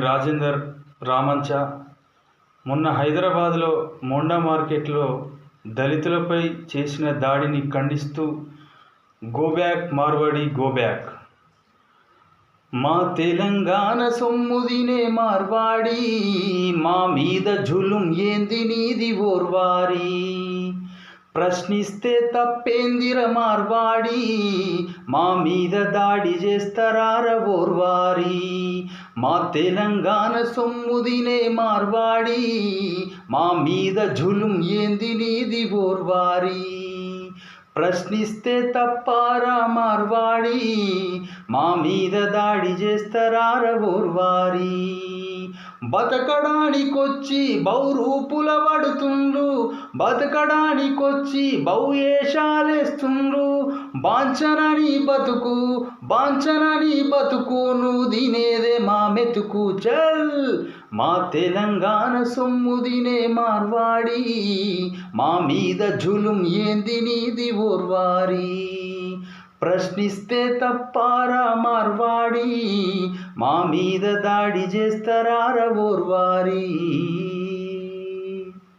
రాజేందర్ రామంచ. మొన్న హైదరాబాద్లో మోండా మార్కెట్లో దళితులపై చేసిన దాడిని ఖండిస్తూ go back Marwari go back. మా తెలంగాణ సొమ్ముదినే మార్వాడి, మా మీద జులుం ఏంది నీది ఓర్వారి. ప్రశ్నిస్తే తప్పేందిర మార్వాడి, మా మీద దాడి చేస్తారార ఓర్వారి. మా తెలంగాణ సొమ్ముదినే మార్వాడి, మా మీద జులుం ఏంది నీది ఓర్వారి. ప్రశ్నిస్తే తప్పారా మార్వాడి, మా మీద దాడి చేస్తారార ఓర్వారి. బతకడానికొచ్చి బౌరూపుల పడుతుండ్రు, బతకడానికొచ్చి బౌయేషాలేస్తుండ్రు. బాంచనని బతుకు బాంచనని బతుకు, నువ్వు తినేదే మా మెతుకు. చల్ మా తెలంగాణ సొమ్ముదినే మార్వాడి, మా మీద జులుం ఏంది నీది ఓర్వారి. ప్రశ్నిస్తే తప్పారా మార్వాడి, మా మీద దాడి చేస్తారార ఓర్వారి.